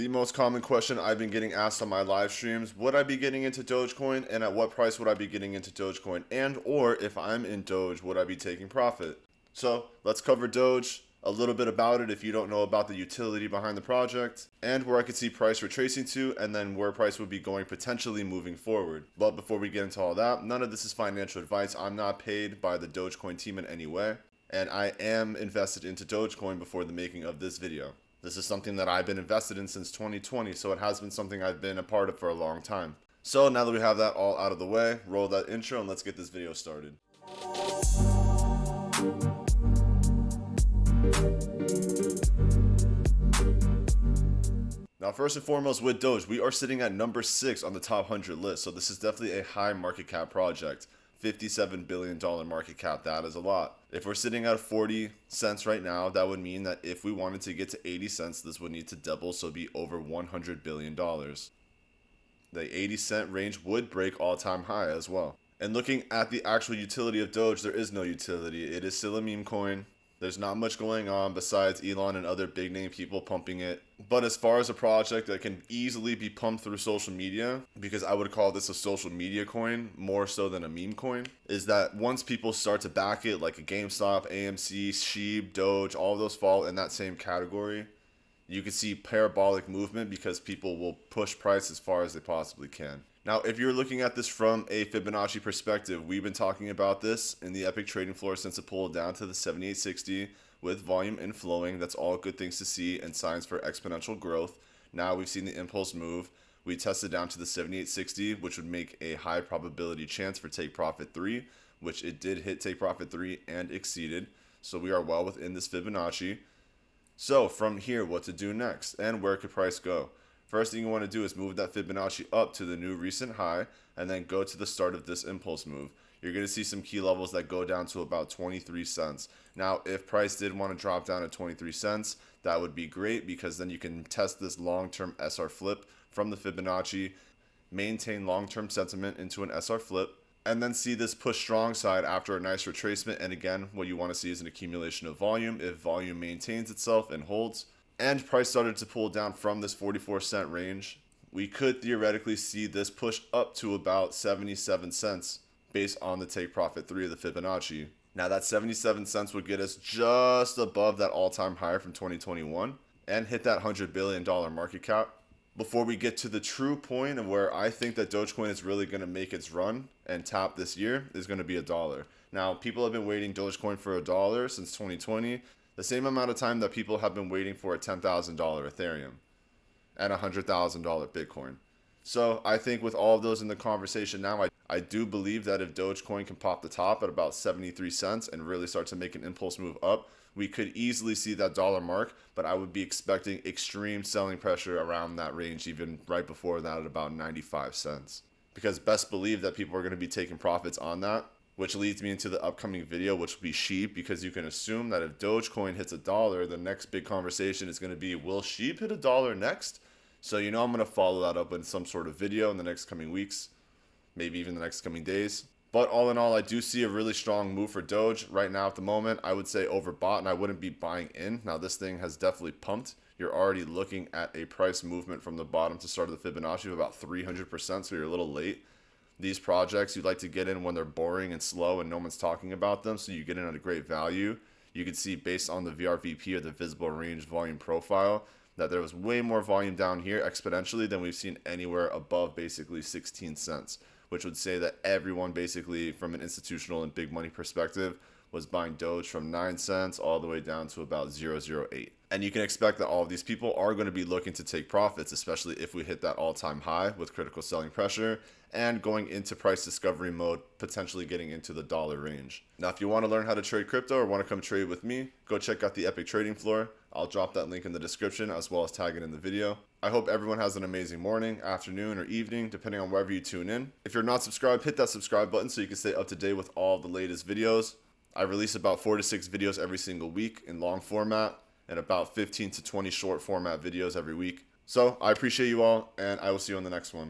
The most common question I've been getting asked on my live streams, would I be getting into Dogecoin, and at what price would I be getting into Dogecoin, and or if I'm in Doge, would I be taking profit? So let's cover Doge, a little bit about it if you don't know about the utility behind the project, and where I could see price retracing to, and then where price would be going potentially moving forward. But before we get into all that, none of this is financial advice. I'm not paid by the Dogecoin team in any way, and I am invested into Dogecoin before the making of this video. This is something that I've been invested in since 2020, so it has been something I've been a part of for a long time. So now that we have that all out of the way, roll that intro and let's get this video started. Now, first and foremost with Doge, we are sitting at number 6 on the top 100 list, so this is definitely a high market cap project. $57 billion market cap, that is a lot. If we're sitting at 40 cents right now, that would mean that if we wanted to get to 80 cents, this would need to double, so be over $100 billion. The 80 cent range would break all-time high as well. And looking at the actual utility of Doge, there is no utility. It is still a meme coin. There's not much going on besides Elon and other big name people pumping it. But as far as a project that can easily be pumped through social media, because I would call this a social media coin more so than a meme coin, is that once people start to back it, like a GameStop, AMC, Sheeb, Doge, all of those fall in that same category, you can see parabolic movement because people will push price as far as they possibly can. Now, if you're looking at this from a Fibonacci perspective, we've been talking about this in the EPIQ Trading Floor since it pulled down to the 7860 with volume inflowing. That's all good things to see and signs for exponential growth. Now we've seen the impulse move. We tested down to the 7860, which would make a high probability chance for take profit 3, which it did hit take profit 3 and exceeded. So we are well within this Fibonacci. So from here, what to do next and where could price go? First thing you want to do is move that Fibonacci up to the new recent high and then go to the start of this impulse move. You're going to see some key levels that go down to about 23 cents. Now, if price did want to drop down to 23 cents, that would be great because then you can test this long-term SR flip from the Fibonacci, maintain long-term sentiment into an SR flip, and then see this push strong side after a nice retracement. And again, what you want to see is an accumulation of volume. If volume maintains itself and holds, and price started to pull down from this 44 cent range, we could theoretically see this push up to about 77 cents based on the take profit 3 of the Fibonacci. Now that 77 cents would get us just above that all-time high from 2021 and hit that $100 billion market cap before we get to the true point of where I think that Dogecoin is really going to make its run and tap this year is going to be $1. Now, people have been waiting Dogecoin for $1 since 2020. The same amount of time that people have been waiting for a $10,000 Ethereum and a $100,000 Bitcoin. So I think with all of those in the conversation now, I do believe that if Dogecoin can pop the top at about 73 cents and really start to make an impulse move up, we could easily see that dollar mark, but I would be expecting extreme selling pressure around that range, even right before that at about 95 cents. Because best believe that people are going to be taking profits on that, which leads me into the upcoming video, which will be Sheep, because you can assume that if Dogecoin hits $1, the next big conversation is going to be, will Sheep hit $1 next? So I'm going to follow that up in some sort of video in the next coming weeks, maybe even the next coming days. But all in all, I do see a really strong move for Doge right now at the moment. I would say overbought, and I wouldn't be buying in. Now, this thing has definitely pumped. You're already looking at a price movement from the bottom to start of the Fibonacci of about 300%, so you're a little late. These projects, you'd like to get in when they're boring and slow and no one's talking about them, so you get in at a great value. You can see based on the VRVP or the visible range volume profile that there was way more volume down here exponentially than we've seen anywhere above basically 16 cents, which would say that everyone basically from an institutional and big money perspective was buying Doge from 9 cents all the way down to about 0.008. And you can expect that all of these people are going to be looking to take profits, especially if we hit that all-time high with critical selling pressure and going into price discovery mode, potentially getting into the dollar range. Now, if you want to learn how to trade crypto or want to come trade with me, go check out the EPIQ Trading Floor. I'll drop that link in the description as well as tag it in the video. I hope everyone has an amazing morning, afternoon, or evening, depending on wherever you tune in. If you're not subscribed, hit that subscribe button so you can stay up to date with all the latest videos. I release about 4 to 6 videos every single week in long format and about 15 to 20 short format videos every week. So I appreciate you all, and I will see you on the next one.